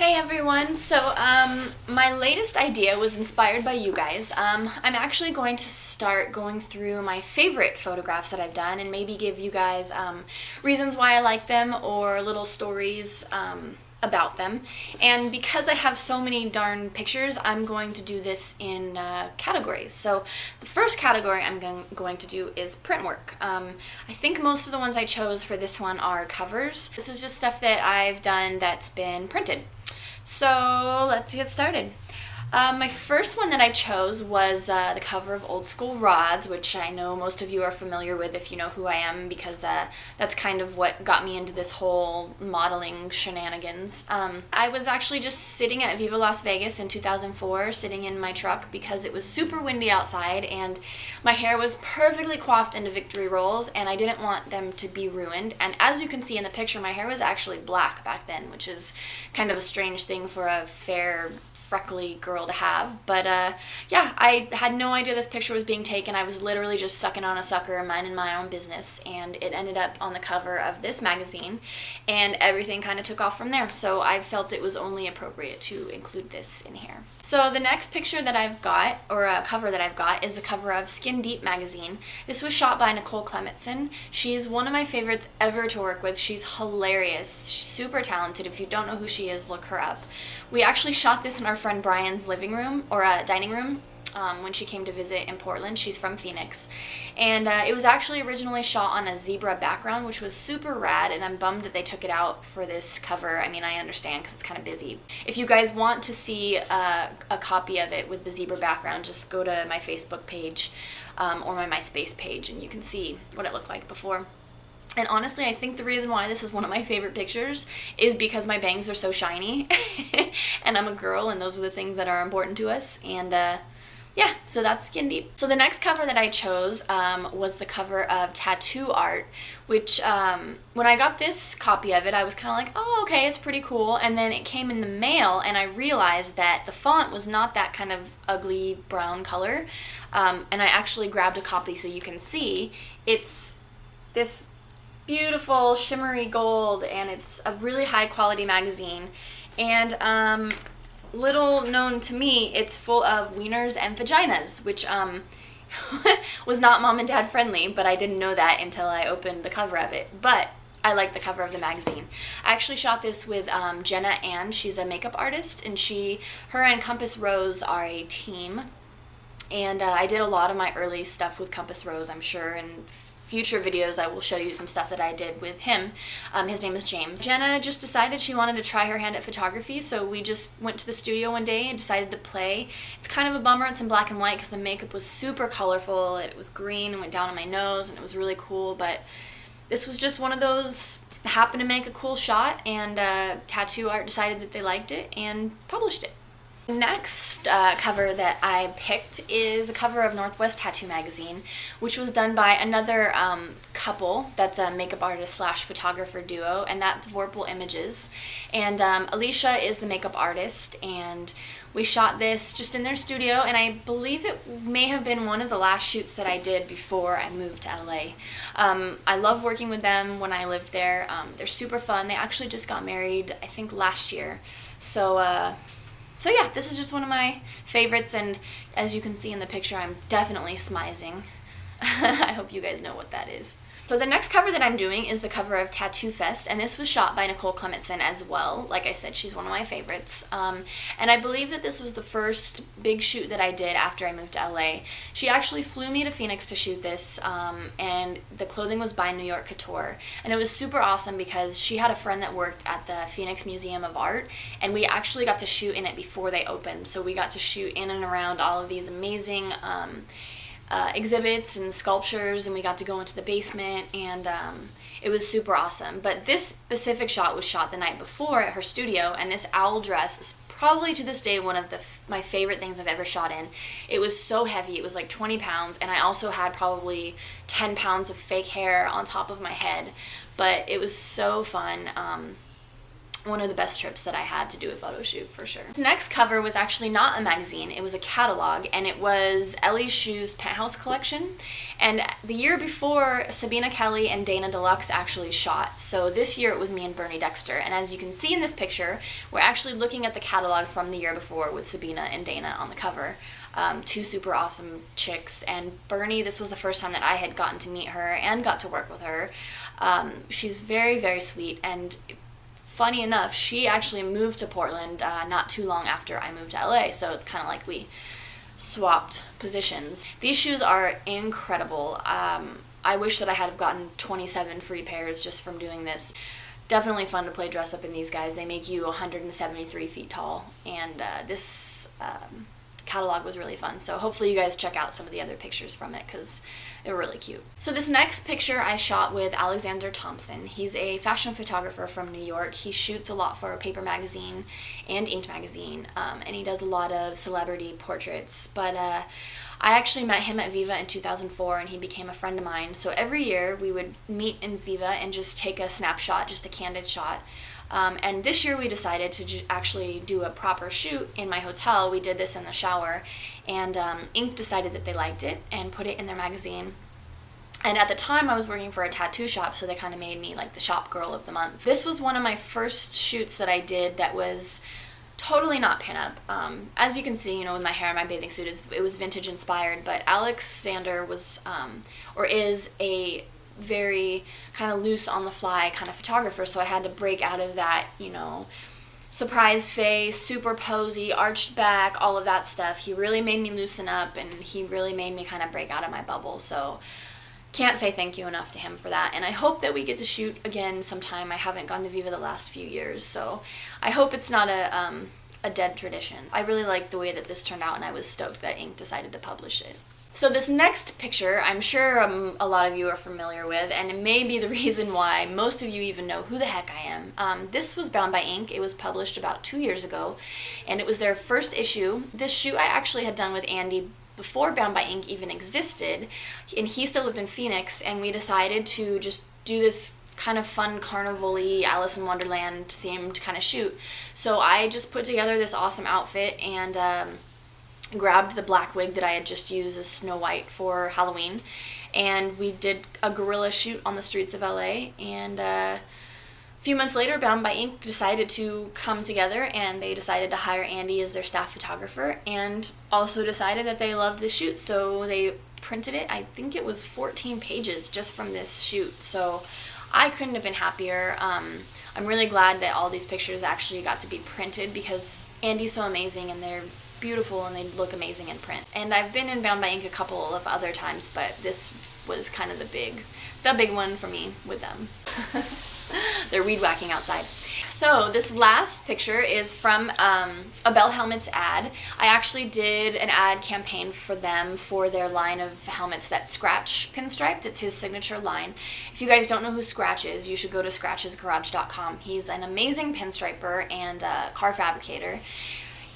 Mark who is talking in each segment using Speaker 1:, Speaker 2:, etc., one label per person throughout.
Speaker 1: Hey everyone, so my latest idea was inspired by you guys. I'm actually going to start going through my favorite photographs that I've done and maybe give you guys reasons why I like them or little stories about them. And because I have so many darn pictures, I'm going to do this in categories. So the first category I'm going to do is print work. I think most of the ones I chose for this one are covers. This is just stuff that I've done that's been printed. So let's get started. My first one that I chose was the cover of Ol Skool Rodz, which I know most of you are familiar with if you know who I am, because that's kind of what got me into this whole modeling shenanigans. I was actually just sitting at Viva Las Vegas in 2004, sitting in my truck because it was super windy outside and my hair was perfectly coiffed into victory rolls and I didn't want them to be ruined. And as you can see in the picture, my hair was actually black back then, which is kind of a strange thing for a fair, freckly girl to have. But yeah, I had no idea this picture was being taken. I was literally just sucking on a sucker and minding my own business, and it ended up on the cover of this magazine and everything kind of took off from there. So I felt it was only appropriate to include this in here. So the next picture that I've got, or a cover that I've got, is the cover of Skin Deep magazine. This was shot by Nicolle Clemetson. She's one of my favorites ever to work with. She's hilarious. She's super talented. If you don't know who she is, look her up. We actually shot this in our friend Brian's living room, or dining room, when she came to visit in Portland. She's from Phoenix. And it was actually originally shot on a zebra background, which was super rad, and I'm bummed that they took it out for this cover. I mean, I understand because it's kind of busy. If you guys want to see a copy of it with the zebra background, just go to my Facebook page or my MySpace page and you can see what it looked like before. And honestly, I think the reason why this is one of my favorite pictures is because my bangs are so shiny and I'm a girl and those are the things that are important to us. And yeah, so that's Skin Deep. So the next cover that I chose was the cover of Tattoo Art, which when I got this copy of it, I was kind of like, oh, okay, it's pretty cool. And then it came in the mail and I realized that the font was not that kind of ugly brown color. And I actually grabbed a copy so you can see. It's this beautiful shimmery gold, and it's a really high quality magazine. And little known to me, it's full of wieners and vaginas, which was not mom and dad friendly, but I didn't know that until I opened the cover of it. But I like the cover of the magazine. I actually shot this with Jenna Ann. She's a makeup artist, and her and Compass Rose are a team. And I did a lot of my early stuff with Compass Rose, I'm sure, and future videos I will show you some stuff that I did with him. His name is James. Jenna just decided she wanted to try her hand at photography, so we just went to the studio one day and decided to play. It's kind of a bummer it's in black and white because the makeup was super colorful. It was green and went down on my nose and it was really cool, but this was just one of those, happened to make a cool shot, and Tattoo Art decided that they liked it and published it. Next cover that I picked is a cover of Northwest Tattoo magazine, which was done by another couple that's a makeup artist slash photographer duo, and that's Vorpal Images. And Alicia is the makeup artist, and we shot this just in their studio, and I believe it may have been one of the last shoots that I did before I moved to LA. I love working with them when I lived there. They're super fun. They actually just got married, I think, last year. So yeah, this is just one of my favorites, and as you can see in the picture, I'm definitely smizing. I hope you guys know what that is. So the next cover that I'm doing is the cover of Tattoo Fest, and this was shot by Nicolle Clemetson as well. Like I said, she's one of my favorites. And I believe that this was the first big shoot that I did after I moved to LA. She actually flew me to Phoenix to shoot this, and the clothing was by New York Couture. And it was super awesome because she had a friend that worked at the Phoenix Museum of Art, and we actually got to shoot in it before they opened. So we got to shoot in and around all of these amazing exhibits and sculptures, and we got to go into the basement, and it was super awesome. But this specific shot was shot the night before at her studio, and this owl dress is probably to this day one of my favorite things I've ever shot in. It was so heavy, it was like 20 pounds, and I also had probably 10 pounds of fake hair on top of my head, but it was so fun. one of the best trips that I had to do a photo shoot for sure. The next cover was actually not a magazine, it was a catalog, and it was Ellies Shoes Penthouse collection. And the year before, Sabina Kelly and Dana Deluxe actually shot. So this year it was me and Bernie Dexter. And as you can see in this picture, we're actually looking at the catalog from the year before with Sabina and Dana on the cover. Two super awesome chicks, and Bernie, this was the first time that I had gotten to meet her and got to work with her. She's very, very sweet, and funny enough, she actually moved to Portland not too long after I moved to LA, so it's kind of like we swapped positions. These shoes are incredible. I wish that I had gotten 27 free pairs just from doing this. Definitely fun to play dress up in these guys. They make you 173 feet tall, and this catalog was really fun. So hopefully you guys check out some of the other pictures from it because they were really cute. So this next picture I shot with Alexander Thompson. He's a fashion photographer from New York. He shoots a lot for Paper Magazine and Inked Magazine, and he does a lot of celebrity portraits. But I actually met him at Viva in 2004, and he became a friend of mine. So every year we would meet in Viva and just take a snapshot, just a candid shot. And this year we decided to actually do a proper shoot in my hotel. We did this in the shower, and Ink decided that they liked it and put it in their magazine. And at the time I was working for a tattoo shop, so they kind of made me like the shop girl of the month. This was one of my first shoots that I did that was totally not pinup. As you can see, you know, with my hair and my bathing suit, it was vintage inspired, but Alexander was, or is, a very kind of loose on the fly kind of photographer, so I had to break out of that, you know, surprise face, super posy, arched back, all of that stuff. He really made me loosen up, and he really made me kind of break out of my bubble, so can't say thank you enough to him for that. And I hope that we get to shoot again sometime. I haven't gone to Viva the last few years, so I hope it's not a dead tradition. I really liked the way that this turned out, and I was stoked that Ink decided to publish it. So this next picture, I'm sure a lot of you are familiar with, and it may be the reason why most of you even know who the heck I am. This was Bound by Ink. It was published about 2 years ago, and it was their first issue. This shoot I actually had done with Andy before Bound by Ink even existed, and he still lived in Phoenix, and we decided to just do this kind of fun carnival-y Alice in Wonderland themed kind of shoot. So I just put together this awesome outfit and grabbed the black wig that I had just used as Snow White for Halloween, and we did a guerrilla shoot on the streets of LA. And a few months later, Bound by Ink decided to come together, and they decided to hire Andy as their staff photographer, and also decided that they loved the shoot, so they printed it. I think it was 14 pages just from this shoot, so I couldn't have been happier. I'm really glad that all these pictures actually got to be printed, because Andy's so amazing, and they're beautiful, and they look amazing in print. And I've been in Bound by Ink a couple of other times, but this was kind of the big one for me with them. They're weed whacking outside. So this last picture is from a Bell Helmets ad. I actually did an ad campaign for them for their line of helmets that Skratch pinstriped. It's his signature line. If you guys don't know who Skratch is, you should go to skratchesgarage.com. He's an amazing pinstriper and car fabricator.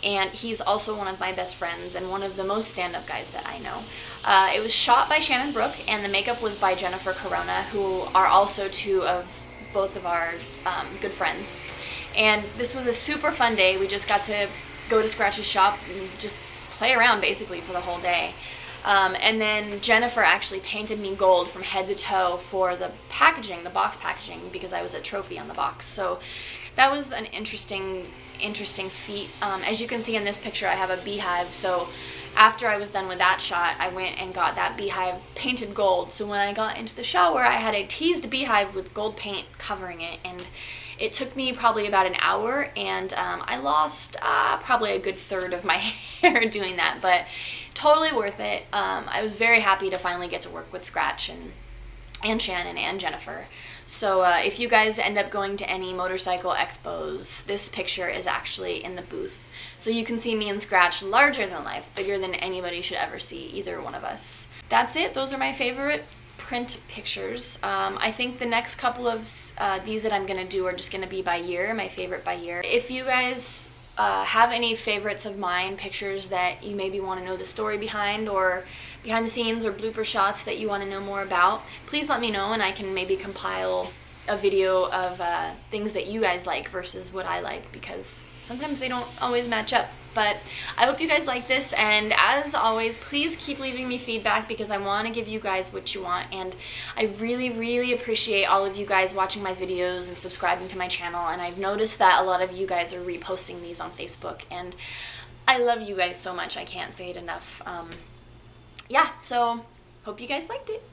Speaker 1: And he's also one of my best friends and one of the most stand-up guys that I know. It was shot by Shannon Brooke, and the makeup was by Jennifer Corona, who are also two of both of our good friends. And this was a super fun day. We just got to go to Skratch's shop and just play around basically for the whole day. And then Jennifer actually painted me gold from head to toe for the packaging, the box packaging, because I was a trophy on the box. So that was an interesting feat. As you can see in this picture, I have a beehive, so after I was done with that shot, I went and got that beehive painted gold. So when I got into the shower, I had a teased beehive with gold paint covering it, and it took me probably about an hour, and I lost probably a good third of my hair doing that, but totally worth it. I was very happy to finally get to work with Skratch and Shannon and Jennifer. So if you guys end up going to any motorcycle expos, this picture is actually in the booth. So you can see me and Skratch larger than life, bigger than anybody should ever see, either one of us. That's it. Those are my favorite print pictures. I think the next couple of these that I'm going to do are just going to be by year, my favorite by year. If you guys have any favorites of mine, pictures that you maybe want to know the story behind, or behind the scenes or blooper shots that you want to know more about, please let me know, and I can maybe compile a video of things that you guys like versus what I like, because sometimes they don't always match up. But I hope you guys like this, and as always, please keep leaving me feedback because I want to give you guys what you want, and I really appreciate all of you guys watching my videos and subscribing to my channel, and I've noticed that a lot of you guys are reposting these on Facebook, and I love you guys so much. I can't say it enough. Yeah, so hope you guys liked it.